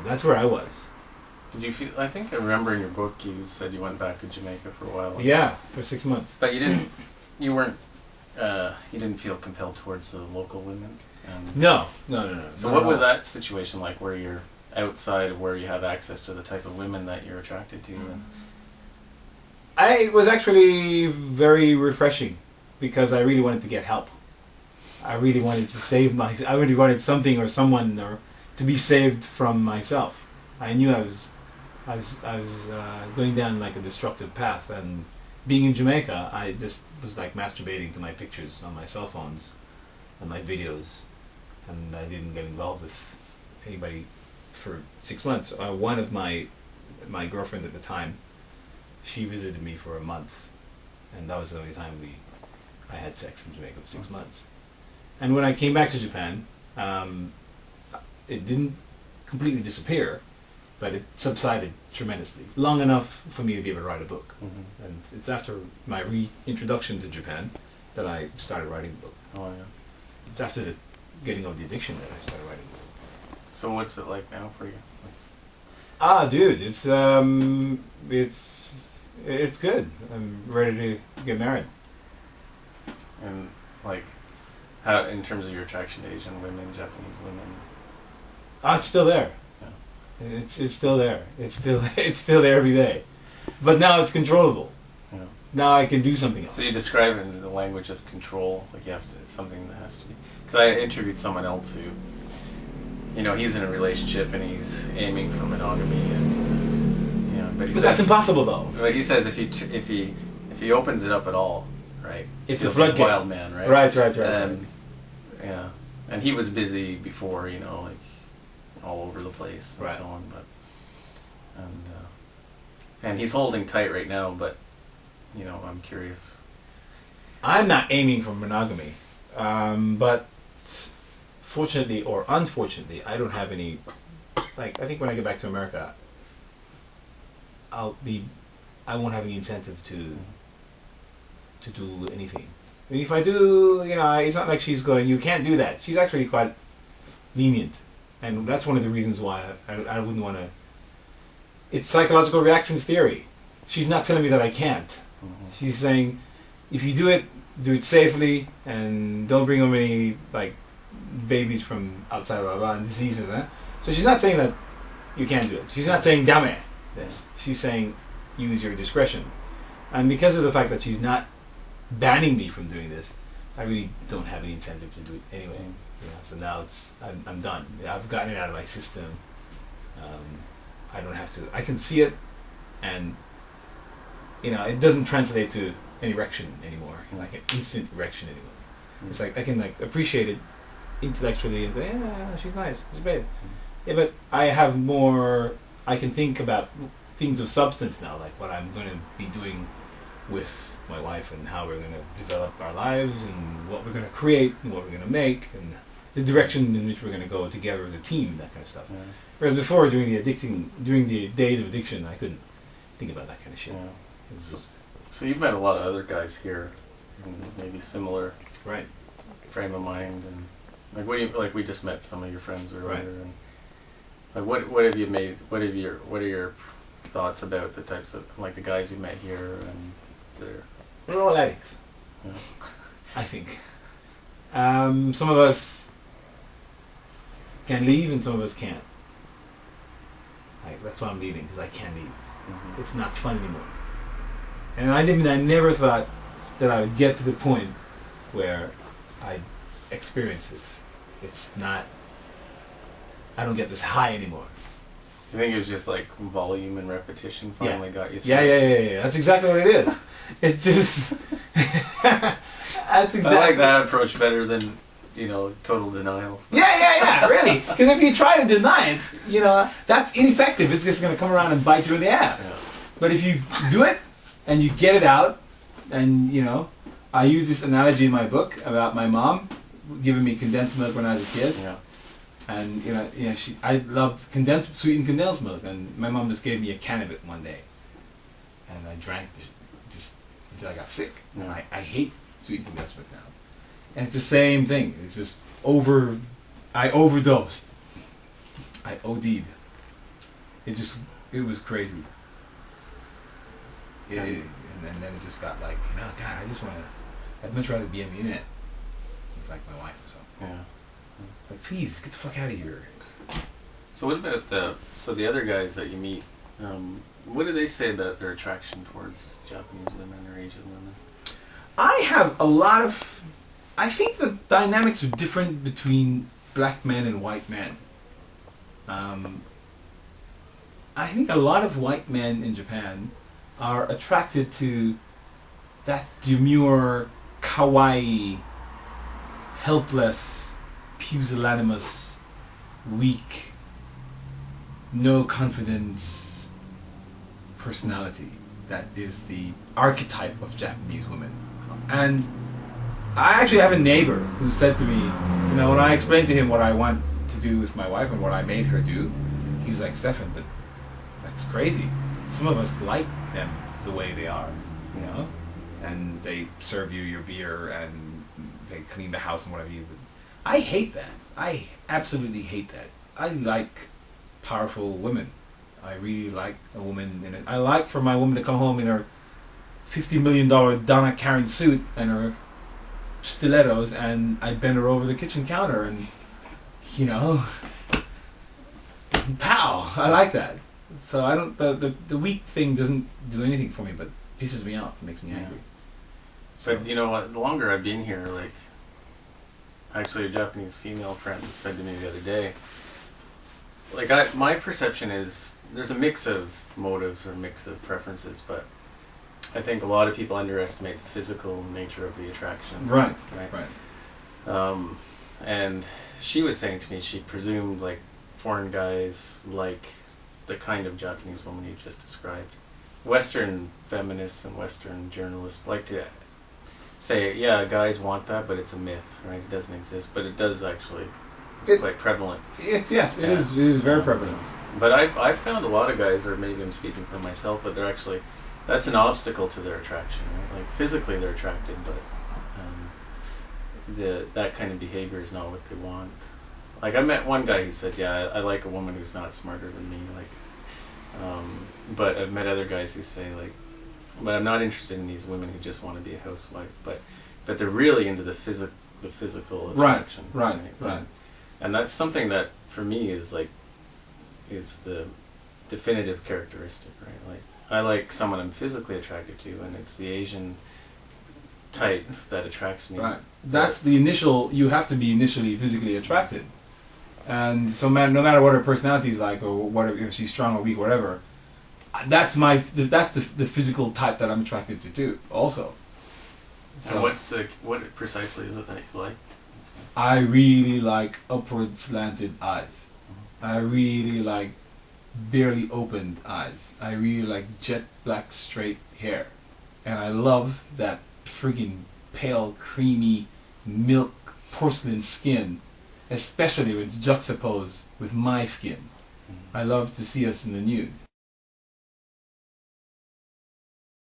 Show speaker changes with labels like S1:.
S1: that's where I was.
S2: Did you feel? I think I remember in your book you said you went back to Jamaica for a while.
S1: Yeah, for 6 months.
S2: But you didn't. You weren't. You didn't feel compelled towards the local women.
S1: No.
S2: So what was that situation like, where you're outside of where you have access to the type of women that you're attracted to?
S1: It was actually very refreshing because I really wanted to get help. I really wanted to save I really wanted something or someone or to be saved from myself. I knew I was going down like a destructive path, and being in Jamaica, I just was like masturbating to my pictures on my cell phones and my videos, and I didn't get involved with anybody for 6 months. One of my girlfriends at the time, she visited me for a month, and that was the only time I had sex in Jamaica for 6 months. And when I came back to Japan, it didn't completely disappear, but it subsided tremendously, long enough for me to be able to write a book.
S2: Mm-hmm.
S1: And it's after my reintroduction to Japan that I started writing the book.
S2: Oh yeah.
S1: It's after the getting over the addiction that I started writing the book.
S2: So what's it like now for you?
S1: Dude, it's good. I'm ready to get married.
S2: And like, how in terms of your attraction to Asian women, Japanese women?
S1: It's still there.
S2: Yeah.
S1: It's still there. It's still there every day. But now it's controllable.
S2: Yeah.
S1: Now I can do something else.
S2: So you describe it in the language of control, like you have to. It's something that has to be. Because I interviewed someone else who, he's in a relationship and he's aiming for monogamy, and but
S1: that's impossible though.
S2: But he says if he opens it up at all, right?
S1: It's
S2: he'll
S1: a floodgate.
S2: be a wild man, right?
S1: Right.
S2: Yeah, and he was busy before, like all over the place and
S1: right.
S2: so on, but and he's holding tight right now, but I'm curious.
S1: I'm not aiming for monogamy, but fortunately or unfortunately, I don't have any. Like, I think when I get back to America, I won't have any incentive to do anything. I mean, if I do, it's not like she's going, you can't do that. She's actually quite lenient, and that's one of the reasons why I wouldn't want to. It's psychological reactions theory. She's not telling me that I can't.
S2: Mm-hmm.
S1: She's saying, if you do it safely, and don't bring home any like babies from outside, blah blah, and diseases. So she's not saying that you can't do it. She's not saying dame. Yes. She's saying use your discretion, and because of the fact that she's not banning me from doing this, I really don't have any incentive to do it anyway. So now I'm done. I've gotten it out of my system. I don't have to. I can see it, and it doesn't translate to an erection anymore, like an instant erection anymore. It's like I can appreciate it intellectually and go, yeah, she's nice, she's a babe. Yeah, but I have more. I can think about things of substance now, like what I'm going to be doing with my wife and how we're going to develop our lives and what we're going to create and what we're going to make and the direction in which we're going to go together as a team, that kind of stuff. Yeah. Whereas before, during the days of addiction, I couldn't think about that kind of shit.
S2: Yeah. So you've met a lot of other guys here, maybe similar
S1: right
S2: frame of mind, and we just met some of your friends earlier,
S1: right.
S2: And what have you made? What are your thoughts about the types of the guys you met here and
S1: they're all addicts.
S2: Yeah.
S1: I think some of us can leave and some of us can't. That's why I'm leaving, because I can't leave. Mm-hmm. It's not fun anymore. And I never thought that I would get to the point where I experience this. It's not. I don't get this high anymore.
S2: You think it was just like volume and repetition finally got you through?
S1: Yeah. That's exactly what it is. It's just. That's exactly.
S2: I like that approach better than total denial.
S1: Yeah, really. Because if you try to deny it, that's ineffective. It's just going to come around and bite you in the ass. Yeah. But if you do it and you get it out, and I use this analogy in my book about my mom giving me condensed milk when I was a kid.
S2: Yeah.
S1: And I loved sweetened condensed milk, and my mom just gave me a can of it one day, and I drank just until I got sick.
S2: Yeah.
S1: And I hate sweetened condensed milk now. And it's the same thing. It's just I overdosed. I OD'd. It was crazy. And then it just got like, God, I'd much rather be on the internet. It's like my wife or something.
S2: Yeah.
S1: Like, please, get the fuck out of here.
S2: So what about the other guys that you meet? What do they say about their attraction towards Japanese women or Asian women?
S1: I think the dynamics are different between black men and white men. I think a lot of white men in Japan are attracted to that demure, kawaii, helpless, pusillanimous, weak, no confidence personality that is the archetype of Japanese women. And I actually have a neighbor who said to me, when I explained to him what I want to do with my wife and what I made her do, he was like, Stefan, but that's crazy. Some of us like them the way they are, and they serve you your beer and they clean the house and whatever you do. I hate that. I absolutely hate that. I like powerful women. I really like a woman in it. I like for my woman to come home in her $50 million Donna Karan suit and her stilettos, and I bend her over the kitchen counter and, pow! I like that. So I don't. The weak thing doesn't do anything for me, but pisses me off. It makes me angry.
S2: So you know what? The longer I've been here, like, actually, a Japanese female friend said to me the other day, like, my perception is there's a mix of motives or a mix of preferences, but I think a lot of people underestimate the physical nature of the attraction.
S1: Right.
S2: And she was saying to me she presumed like foreign guys like the kind of Japanese woman you just described. Western feminists and Western journalists like to say, yeah, guys want that, but it's a myth, right? It doesn't exist, but it does actually. Quite prevalent.
S1: It is very prevalent.
S2: But I've found a lot of guys, or maybe I'm speaking for myself, but they're actually, that's an obstacle to their attraction, right? Like physically they're attracted, but that kind of behavior is not what they want. Like I met one guy who said, yeah, I like a woman who's not smarter than me, but I've met other guys who say like, but I'm not interested in these women who just want to be a housewife, but they're really into the physical attraction.
S1: Right.
S2: And that's something that, for me, is the definitive characteristic, right? Like, I like someone I'm physically attracted to, and it's the Asian type that attracts me.
S1: Right. That's the initial, you have to be initially physically attracted. And so no matter what her personality is like, or whatever, if she's strong or weak, whatever, that's the physical type that I'm attracted to too, also.
S2: So what precisely is it that you like?
S1: I really like upward slanted eyes. I really like barely opened eyes. I really like jet black straight hair. And I love that freaking pale, creamy, milk porcelain skin, especially when it's juxtaposed with my skin. I love to see us in the nude.